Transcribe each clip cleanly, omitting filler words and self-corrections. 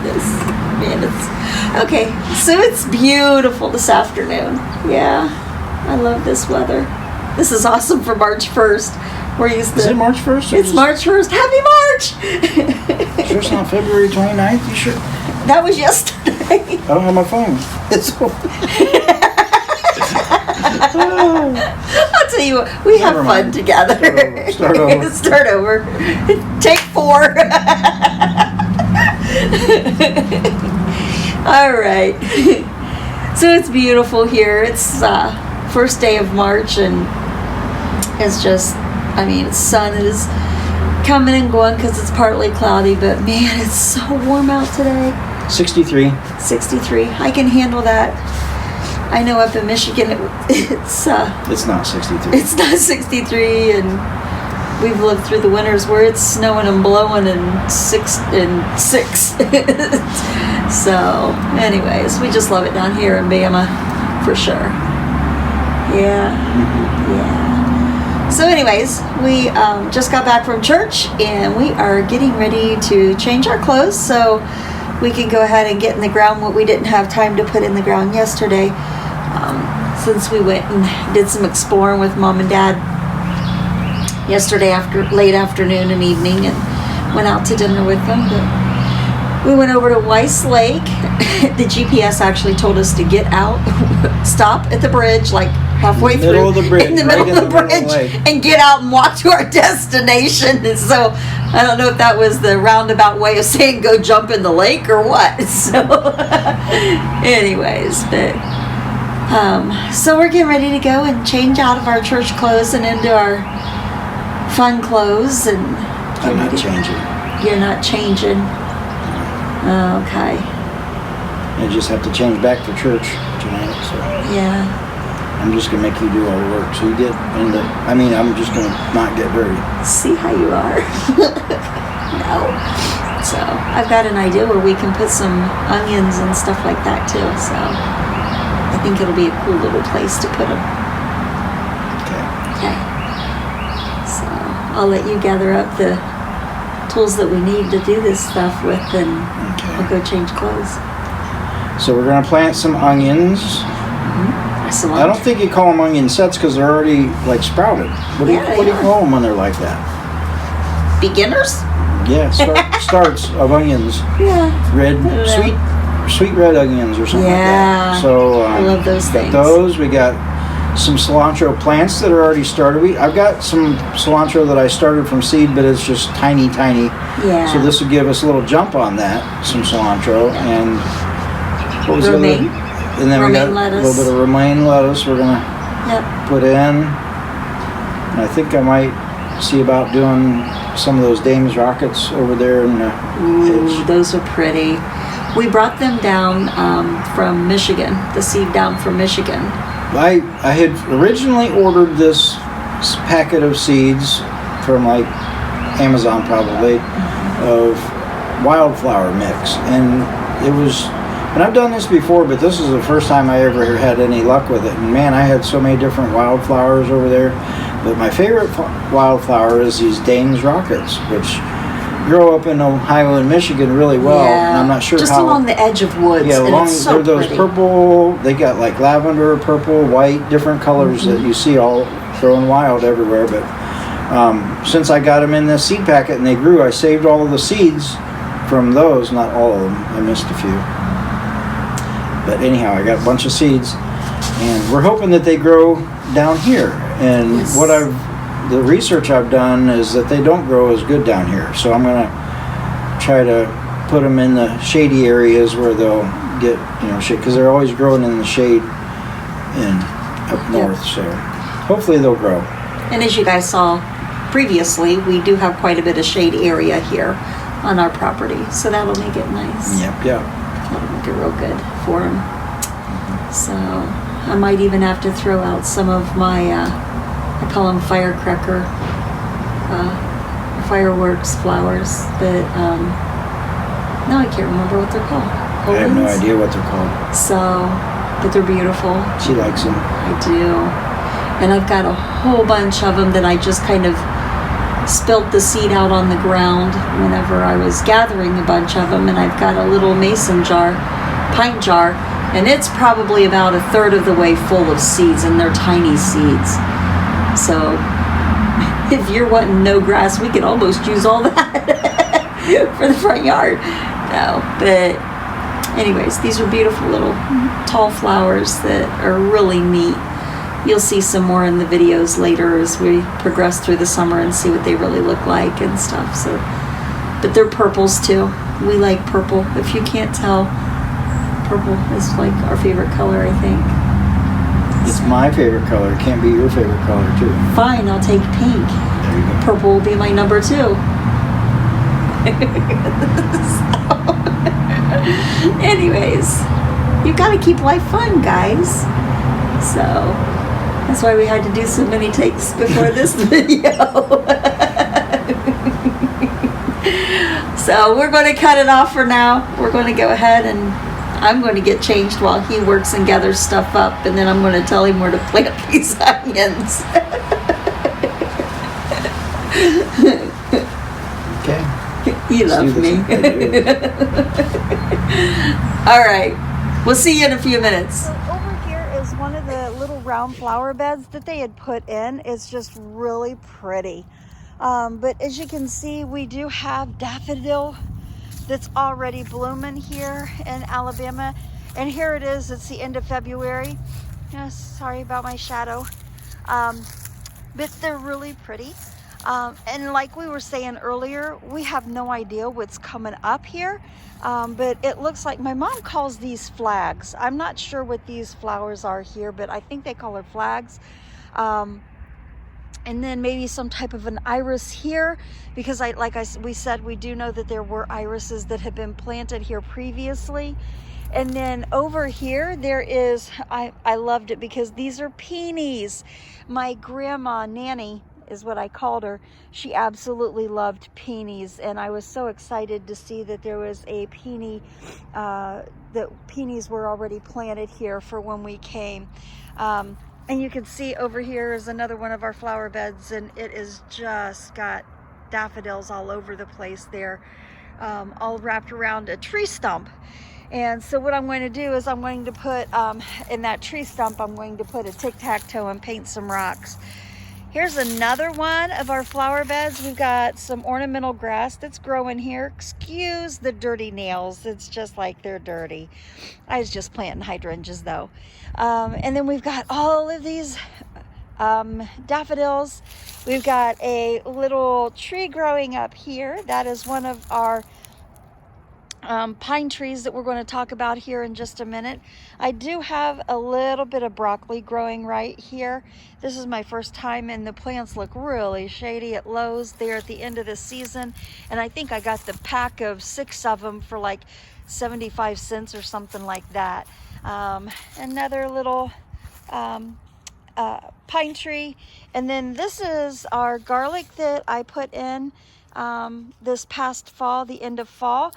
goodness. Man, okay, so it's beautiful this afternoon. Yeah, I love this weather. This is awesome for March 1st. We're used to... Is it March 1st? It's March 1st. Happy March! Sure it's not February 29th? You sure? That was yesterday. I don't have my phone. I'll tell you what, we have fun together. Start over. Start over. Take 4. All right. So it's beautiful here. It's first day of March, and it's just, I mean, the sun is coming and going because it's partly cloudy, but man, it's so warm out today. 63. 63. I can handle that. I know up in Michigan it's not 63. It's not 63, and we've lived through the winters where it's snowing and blowing and 6 So anyways, we just love it down here in Bama for sure. Yeah. So anyways, we just got back from church, and we are getting ready to change our clothes so we can go ahead and get in the ground what we didn't have time to put in the ground yesterday, since we went and did some exploring with Mom and Dad yesterday after late afternoon and evening, and went out to dinner with them. But we went over to Weiss Lake. The GPS actually told us to get out, stop at the bridge, like halfway through, in the middle of the bridge, and get out and walk to our destination. And so I don't know if that was the roundabout way of saying go jump in the lake or what. So anyways, but so we're getting ready to go and change out of our church clothes and into our fun clothes. And I'm not changing. You're not changing. Okay. I just have to change back for church tonight, so. Yeah. I'm just going to make you do all the work. So you get in the, I'm just going to not get dirty. See how you are. No. So I've got an idea where we can put some onions and stuff like that too. So I think it'll be a cool little place to put them. Okay. So I'll let you gather up the tools that we need to do this stuff with, and I'll go change clothes. So we're going to plant some onions. Excellent. I don't think you call them onion sets because they're already like sprouted. What do you call them when they're like that? Beginners? Yeah, starts of onions. Yeah. Red, sweet red onions or something like that. So I love those things. We got some cilantro plants that are already started. I've got some cilantro that I started from seed, but it's just tiny. Yeah. So this would give us a little jump on that, some cilantro, and what was romaine. The other? And then we got a little bit of romaine lettuce we're gonna put in. And I think I might see about doing some of those Dame's rockets over there in the edge. Those are pretty. We brought them down from Michigan, the seed down from Michigan. I had originally ordered this packet of seeds from like Amazon probably of wildflower mix, and it was, and I've done this before, but this is the first time I ever had any luck with it. And man, I had so many different wildflowers over there, but my favorite wildflower is these Dame's rockets, which grow up in Ohio and Michigan really well. And I'm not sure just along the edge of woods. Yeah, and it's so those pretty. purple. They got like lavender, purple, white, different colors that you see all growing wild everywhere. But since I got them in this seed packet and they grew, I saved all of the seeds from those. Not all of them. I missed a few. But anyhow, I got a bunch of seeds, and we're hoping that they grow down here. And the research I've done is that they don't grow as good down here. So I'm going to try to put them in the shady areas where they'll get, shade, because they're always growing in the shade up north. So hopefully they'll grow. And as you guys saw previously, we do have quite a bit of shade area here on our property. So that'll make it nice. Yep. That'll make it real good for them. So I might even have to throw out some of my, I call them firecracker, fireworks flowers, but now I can't remember what they're called. I have no idea what they're called. So, but they're beautiful. She likes them. I do. And I've got a whole bunch of them that I just kind of spilled the seed out on the ground whenever I was gathering a bunch of them, and I've got a little mason jar, pint jar, and it's probably about a third of the way full of seeds, and they're tiny seeds. So if you're wanting no grass, we could almost use all that for the front yard. No, but anyways, these are beautiful little tall flowers that are really neat. You'll see some more in the videos later as we progress through the summer and see what they really look like and stuff. So, but they're purples too. We like purple. If you can't tell, purple is like our favorite color, I think. It's my favorite color. It can't be your favorite color too. Fine, I'll take pink. There you go. Purple will be my number 2. So, anyways, you got to keep life fun, guys. So that's why we had to do so many takes before this video. So we're going to cut it off for now. We're going to go ahead and I'm going to get changed while he works and gathers stuff up, and then I'm going to tell him where to plant these onions. Okay. You love me. I do. All right. We'll see you in a few minutes. So over here is one of the little round flower beds that they had put in. It's just really pretty. But as you can see, we do have daffodil that's already blooming here in Alabama. And here it is. It's the end of February. Yes, sorry about my shadow. But they're really pretty. And like we were saying earlier, we have no idea what's coming up here. But it looks like my mom calls these flags. I'm not sure what these flowers are here, but I think they call it flags. And then maybe some type of an iris here, because we said, we do know that there were irises that had been planted here previously. And then over here, there is, I loved it because these are peonies. My grandma, Nanny, is what I called her. She absolutely loved peonies, and I was so excited to see that there was a peony, that peonies were already planted here for when we came. And you can see over here is another one of our flower beds, and it is just got daffodils all over the place there, all wrapped around a tree stump. And so what I'm going to do is I'm going to put, in that tree stump, I'm going to put a tic-tac-toe and paint some rocks. Here's another one of our flower beds. We've got some ornamental grass that's growing here. Excuse the dirty nails. It's just like they're dirty. I was just planting hydrangeas though. And then we've got all of these daffodils. We've got a little tree growing up here. That is one of our pine trees that we're going to talk about here in just a minute. I do have a little bit of broccoli growing right here. This is my first time, and the plants look really shady at Lowe's there at the end of the season, and I think I got the pack of 6 of them for like 75 cents or something like that. Another little pine tree, and then this is our garlic that I put in this past fall, the end of fall.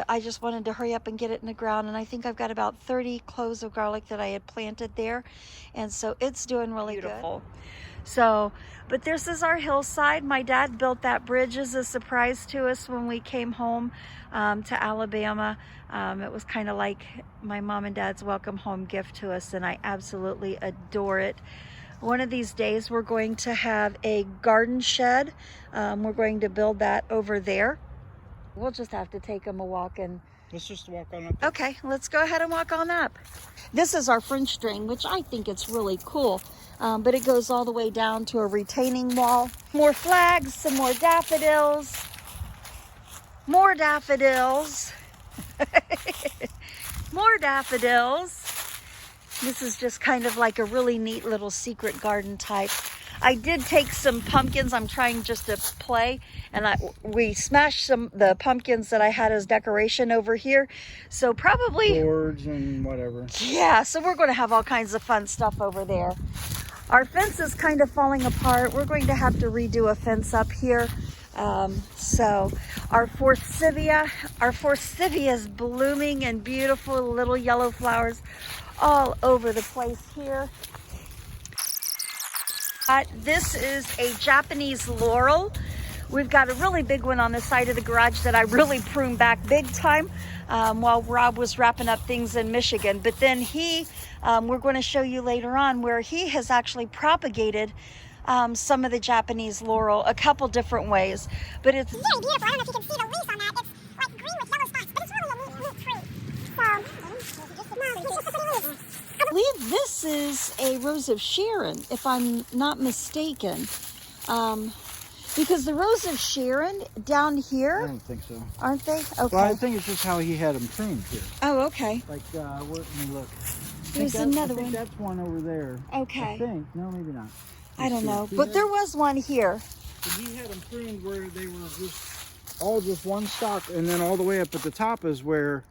I just wanted to hurry up and get it in the ground, and I think I've got about 30 cloves of garlic that I had planted there, and so it's doing really beautiful. So, but this is our hillside. My dad built that bridge as a surprise to us when we came home to Alabama. It was kind of like my mom and dad's welcome home gift to us, and I absolutely adore it. One of these days we're going to have a garden shed. We're going to build that over there. We'll just have to take them a walk and... Let's just walk on up. Okay, let's go ahead and walk on up. This is our French drain, which I think it's really cool. But it goes all the way down to a retaining wall. More flags, some more daffodils. More daffodils. More daffodils. This is just kind of like a really neat little secret garden type. I did take some pumpkins. I'm trying just to play, and we smashed the pumpkins that I had as decoration over here. So probably Boards and whatever. Yeah, so we're going to have all kinds of fun stuff over there. Our fence is kind of falling apart. We're going to have to redo a fence up here. So our forsythia is blooming and beautiful little yellow flowers all over the place here. This is a Japanese laurel. We've got a really big one on the side of the garage that I really pruned back big time while Rob was wrapping up things in Michigan. But then we're going to show you later on where he has actually propagated some of the Japanese laurel a couple different ways. But it's very beautiful. I don't know if you can see the leaves on that. It's like green with yellow spots, but it's really a neat tree. I believe this is a Rose of Sharon, if I'm not mistaken. Because the Rose of Sharon down I here, don't think so. aren't they? Okay. Well, I think it's just how he had them pruned here. Oh, okay. Like, let me look. There's another I think one. that's one over there. Okay. I think. No, maybe not. I don't know. He But had- there was one here. He had them pruned where they were just one stalk, and then all the way up at the top is where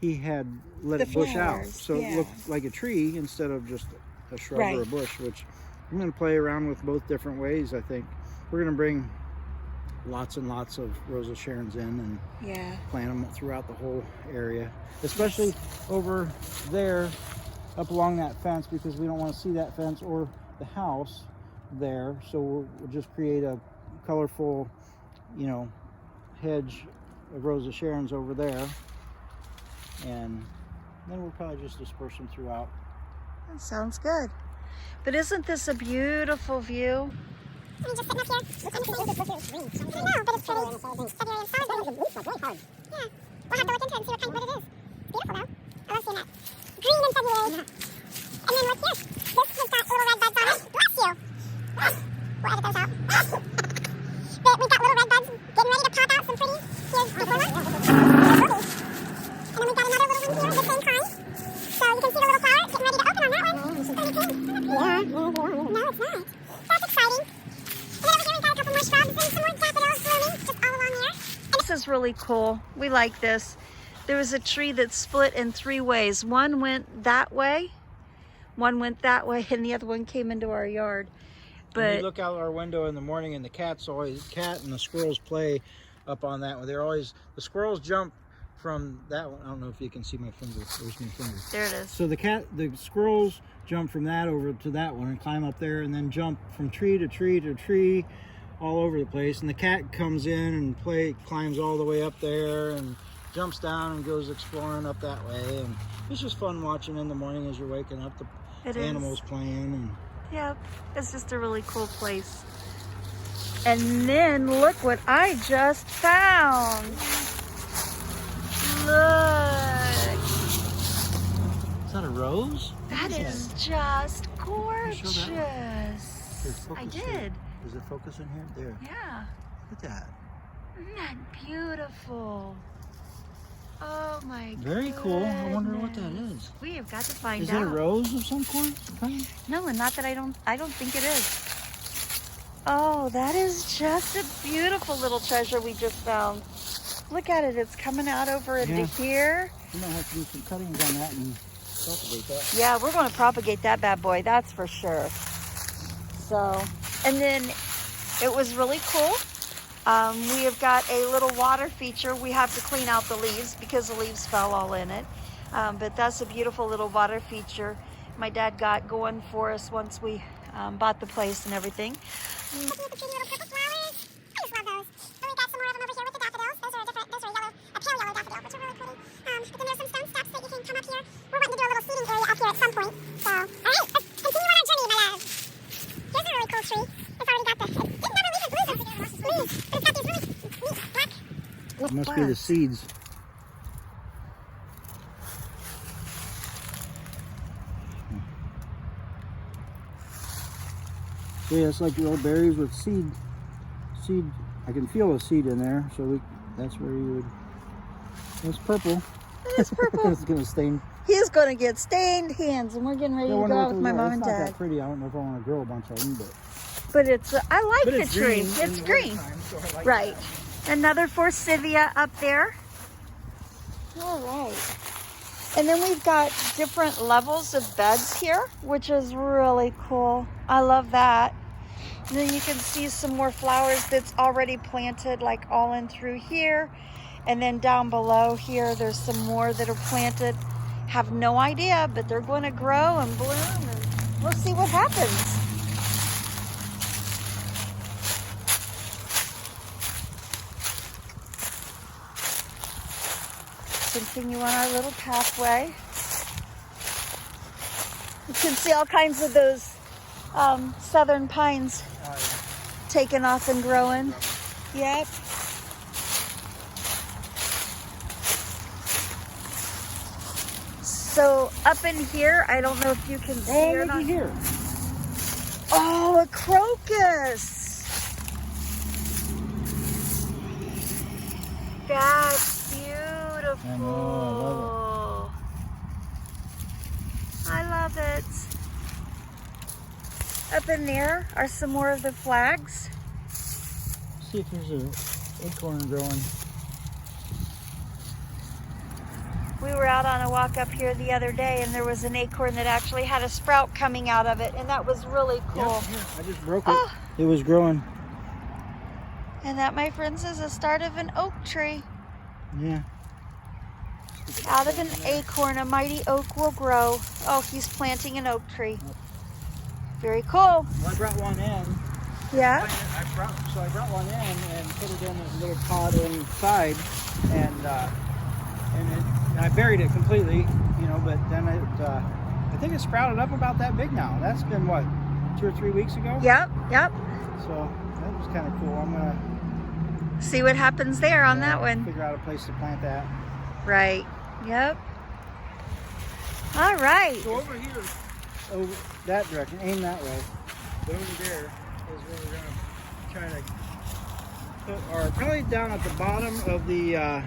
he had let The it bush out. flowers, So yeah. it looked like a tree instead of just a shrub Right. or a bush, which I'm going to play around with both different ways, I think. We're going to bring lots and lots of Rose of Sharons in and Yeah. plant them throughout the whole area, especially over there up along that fence, because we don't want to see that fence or the house there. So we'll just create a colorful, hedge of Rose of Sharons over there, and then we'll probably just disperse them throughout. That sounds good. But isn't this a beautiful view? I mean, just sitting up here. I know, but it's pretty. February and flowers, but yeah. We'll have to look into it and see what it is. Beautiful though. I love seeing that. Green in February. And then look here. This has got little red buds on it. Bless you. We'll edit those out. But we've got little red buds getting ready to pop out some pretty. Here's the little one. And then we've got another little one here of the same kind. So you can see the little flower getting ready to open on that one. Pretty pink. Yeah. No, it's not. That's exciting. And then over here we've got a couple more shrubs and some more daffodils blooming just all along here. This is really cool. We like this. There was a tree that split in 3 ways. One went that way, one went that way, and the other one came into our yard. When we But look out our window in the morning, and the cat and the squirrels play up on that one. The squirrels jump from that one. I don't know if you can see my finger. There's my finger. there it is. So the squirrels jump from that over to that one and climb up there, and then jump from tree to tree to tree all over the place. And the cat comes in and climbs all the way up there and jumps down and goes exploring up that way. And it's just fun watching in the morning as you're waking up, It the is. animals playing. And Yep, it's just a really cool place. And then look what I just found. Look, is that a rose? that What is just show gorgeous. Here, I focus did. here. Is it focus in here? There. Yeah, Look at that. isn't that beautiful? Oh my god. Very cool. I wonder what that is. We have got to find Is out. it a rose of some kind? No, and not that I don't think it is. Oh, that is just a beautiful little treasure we just found. Look at it, it's coming out over into Yeah. here. We might have to do some cuttings on that and cultivate that. Yeah, we're going to propagate that bad boy, that's for sure. So, and then it was really cool. We have got a little water feature. We have to clean out the leaves because the leaves fell all in it. But that's a beautiful little water feature my dad got going for us once we bought the place and everything. Looking at the pretty little purple flowers. I just love those. Then we've got some more of them over here with the daffodils. Those are a pale yellow daffodil, which are really pretty. But then there's some stone steps that you can come up here. We're wanting to do a little seating area up here at some point. So, all right, let's continue on our journey, my love. Here's a really cool tree. It's already got the leaves, but it's got these really neat black. It must be the seeds. Yeah, it's like little berries with seed. I can feel a seed in there, so that's where you would. It's purple. It's purple. It's gonna stain. He's going to get stained hands, and we're getting ready I to wonder go what out with those my are. mom It's and not that dad. pretty. I don't know if I want to grow a bunch of them, But it's, I like but the it's tree. green in It's the green. wintertime, so I like Right. that. Another forsythia up there. All right. And then we've got different levels of beds here, which is really cool. I love that. And then you can see some more flowers that's already planted, like all in through here. And then down below here, there's some more that are planted. Have no idea, but they're going to grow and bloom, and we'll see what happens. continue on our little pathway. You can see all kinds of those southern pines taking off and growing. Yep. So up in here, I don't know if you can see or not. Here. Oh, a crocus. That's beautiful. I know, I love it. Up in there are some more of the flags. See if there's an acorn growing. We were out on a walk up here the other day, and there was an acorn that actually had a sprout coming out of it, and that was really cool. Yep, here, I just broke it. It was growing. And that, my friends, is the start of an oak tree. Yeah. Out of an acorn, a mighty oak will grow. Oh, he's planting an oak tree. Very cool. Well, I brought one in. Yeah? I brought one in and put it in a little pot inside, and I buried it completely, you know, but then I think it sprouted up about that big now. That's been, what, 2 or 3 weeks ago? Yep. So that was kind of cool. I'm going to See what happens there on that one. figure out a place to plant that. Right. Yep. All right. So over here, over that direction, aim that way. But over there is where we're going to try to put, or probably down at the bottom of the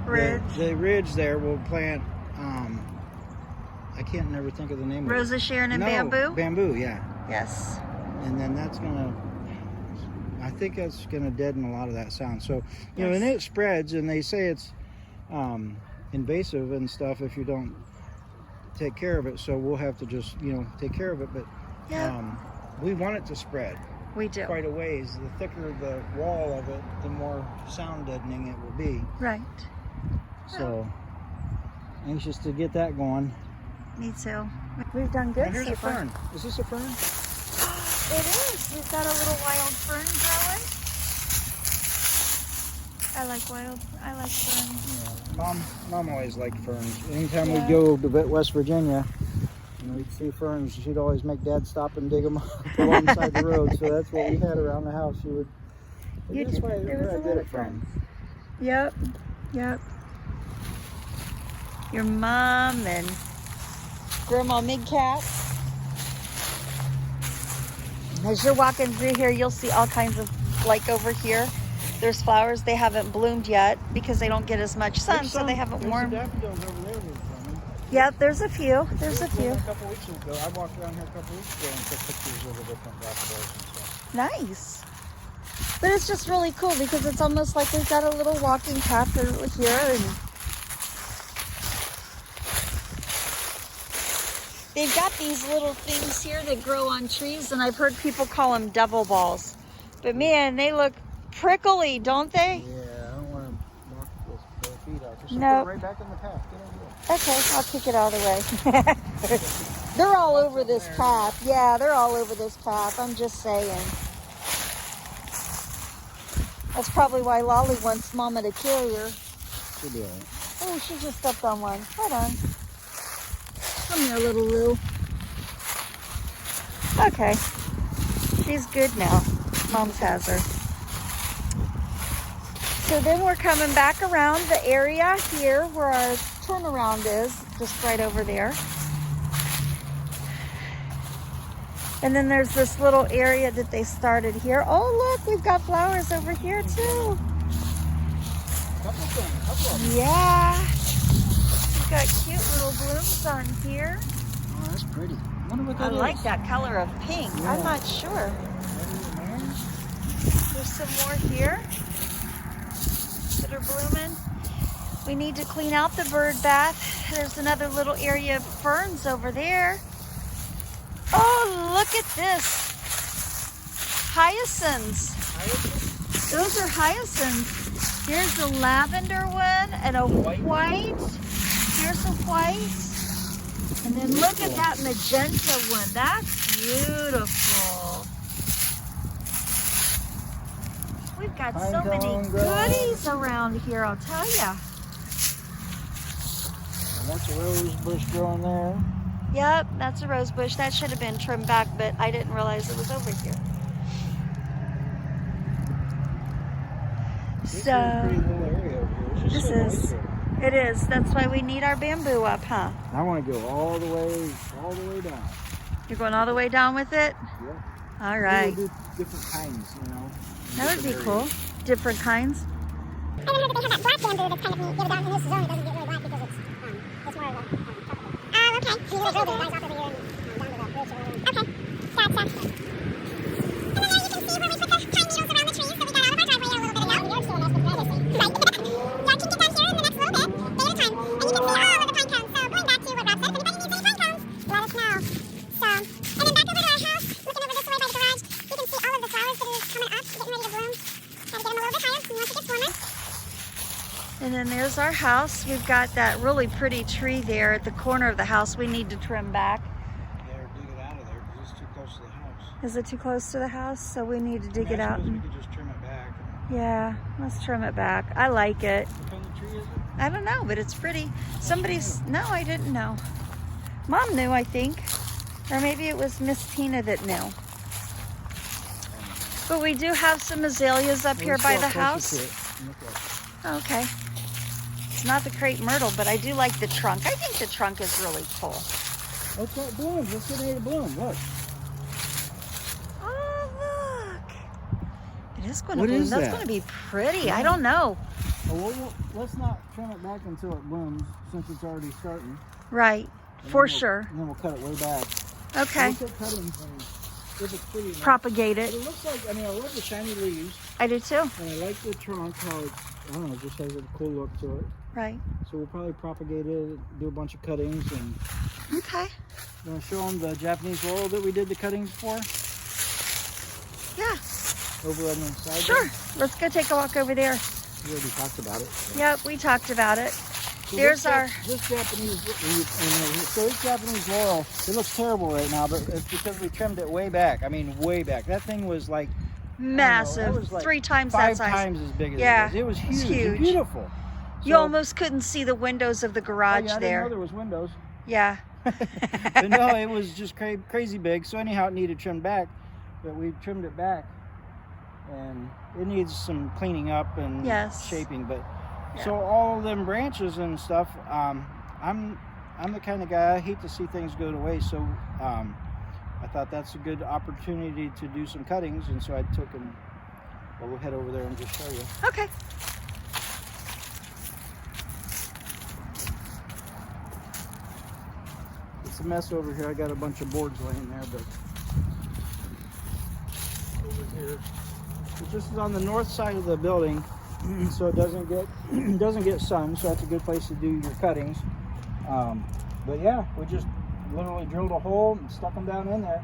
Ridge. The ridge there, we'll plant, I can't never think of the name of it. Rosa Sharon and No, bamboo? Bamboo, yeah. Yes. And then that's gonna, I think that's gonna deaden a lot of that sound. So, you know, and it spreads, and they say it's invasive and stuff if you don't take care of it. So we'll have to just, you know, take care of it. But we want it to spread. We do. Quite a ways. The thicker the wall of it, the more sound deadening it will be. Right. So, anxious to get that going. Me too. We've done good And here's so a far. fern. Is this a fern? It is. We've got a little wild fern growing. I like ferns. Yeah. Mom always liked ferns. Anytime Yeah. we'd go to West Virginia, and we'd see ferns, she'd always make Dad stop and dig them up alongside the road. So that's what we had around the house. She would. You That's did. where There was I a get lot it of from. Yep. Your mom and Grandma Midcat. As you're walking through here, you'll see all kinds of, like over here, there's flowers. They haven't bloomed yet because they don't get as much sun, so they haven't warmed. There's some daffodils over there. Yep, there's a few. There's a few. A couple weeks ago, I walked around here a couple weeks ago and took pictures of the different daffodils and stuff. Nice. But it's just really cool because it's almost like we've got a little walking path through here, and they've got these little things here that grow on trees, and I've heard people call them devil balls. But man, they look prickly, don't they? Yeah, I don't want to knock the feet out. Just No. put it right back in the path. Get over there. Okay, I'll kick it out of the way. They're all over this path. Yeah, they're all over this path. I'm just saying. That's probably why Lolly wants Mama to carry her. She'll be all right. Oh, she just stepped on one. Hold on. Come here, little Lou. Okay. She's good now. Mom's has her. So then we're coming back around the area here where our turnaround is, just right over there. And then there's this little area that they started here. Oh, look, we've got flowers over here too. Couple of them. Yeah. We've got cute little blooms on here. Oh, that's pretty. I wonder what I that is. like that color of pink. Yeah. I'm not sure. There's some more here that are blooming. We need to clean out the bird bath. There's another little area of ferns over there. Oh, look at this. Hyacinths. Those are hyacinths. Here's a lavender one and a white. Here's a white. And then look at that magenta one. That's beautiful. We've got so many goodies around here, I'll tell ya. And that's a rose bush growing there. Yep, that's a rose bush. That should have been trimmed back, but I didn't realize it was over here. This is So, a pretty little area over here. It's just this so nice is, here. it is. That's why we need our bamboo up, huh? I want to go all the way down. You're going all the way down with it? Yep. All right. We'll do different kinds, you know. That would be cool. Different kinds. I don't know that they have that black bamboo that's kind of neat. Yeah, but down in this zone it doesn't get really black because it's more of a tropical. Okay. So you little building guys off over here and down to the ridge over there. Okay. Gotcha. And then there you can see where we put the pine needles around the trees that we got out of our driveway a little bit ago. You're still in this, but right. Yeah, I can get down here in the next little bit, day at a time. And you can see all of the pine cones. So going back to what Rob said, if anybody needs any pine cones, let us know. So, and then back over to our house, looking over this way by the garage, you can see all of the flowers that are coming up, getting ready to bloom. Gotta get them a little bit higher once it gets warmer. And then there's our house. We've got that really pretty tree there at the corner of the house we need to trim back. Yeah, or dig it out of there because it's too close to the house. Is it too close to the house? So we need to dig it out. I suppose we could just trim it back. Yeah, let's trim it back. I like it. What kind of tree is it? I don't know, but it's pretty. Somebody's, no, I didn't know. Mom knew, I think. Or maybe it was Miss Tina that knew. But we do have some azaleas up here by the house. Okay. It's not the crepe myrtle, but I do like the trunk. I think the trunk is really cool. What's that bloom? What's the name of bloom? Look. Oh, look. It is going to What bloom. is That's that? going to be pretty. I don't know. Well, let's not trim it back until it blooms since it's already starting. Right. And For then sure. And then we'll cut it way back. Okay. Look at cuttings and if it's pretty enough. Propagate But it. it looks like, I mean, I love the shiny leaves. I do too. And I like the trunk, how it's, I don't know, it just has a cool look to it. Right. So we'll probably propagate it, do a bunch of cuttings, and Okay. I'm gonna show them the Japanese laurel that we did the cuttings for Yeah. over on the side. Sure. Let's go take a walk over there. We already talked about it. Yep, we talked about it. So There's this Japanese, so this Japanese laurel, it looks terrible right now, but it's because we trimmed it way back. I mean, way back. That thing was like massive. that was like 3 times that 5 size. times as big as Yeah, it was. It was it's huge, and huge. beautiful. You So- almost couldn't see the windows of the garage yeah, I didn't there. know there was windows. Yeah. But no, it was just crazy big. So anyhow, it needed trimmed back, but we trimmed it back, and it needs some cleaning up and Yes. shaping. But Yeah. so all of them branches and stuff, I'm the kind of guy I hate to see things go to waste. So I thought that's a good opportunity to do some cuttings, and so I took and well, we'll head over there and just show you. Okay. It's a mess over here. I got a bunch of boards laying there, but over here. But this is on the north side of the building, so it doesn't get sun. So that's a good place to do your cuttings. But yeah, we just literally drilled a hole and stuck them down in there.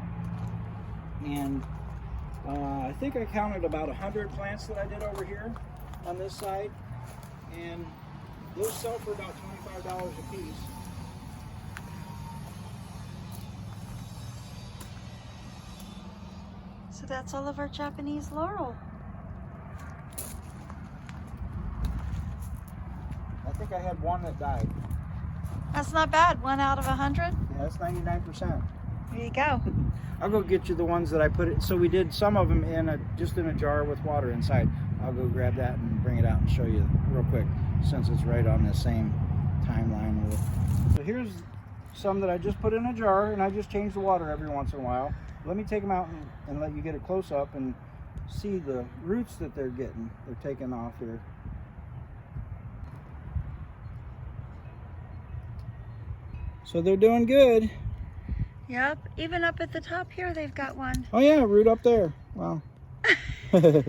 And I think I counted about 100 plants that I did over here on this side, and those sell for about $25 a piece. So that's all of our Japanese laurel. I think I had one that died. That's not bad. 1 out of 100. Yeah, that's 99%. There you go. I'll go get you the ones that I put it. So we did some of them just in a jar with water inside. I'll go grab that and bring it out and show you real quick, since it's right on the same timeline. So here's some that I just put in a jar, and I just change the water every once in a while. Let me take them out and let you get a close up and see the roots that they're getting. They're taking off here. So they're doing good. Yep. Even up at the top here, they've got one. Oh yeah, root up there. Wow. So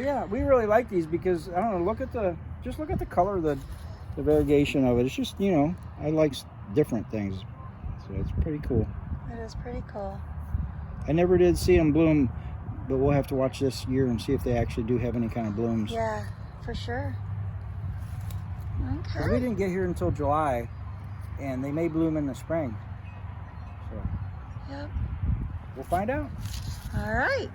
yeah, we really like these because I don't know. Look at the color, the variegation of it. It's just, you know, I like different things, so it's pretty cool. It is pretty cool. I never did see them bloom, but we'll have to watch this year and see if they actually do have any kind of blooms. Yeah, for sure. But we Okay. didn't get here until July, and they may bloom in the spring. So Yep. we'll find out. All right.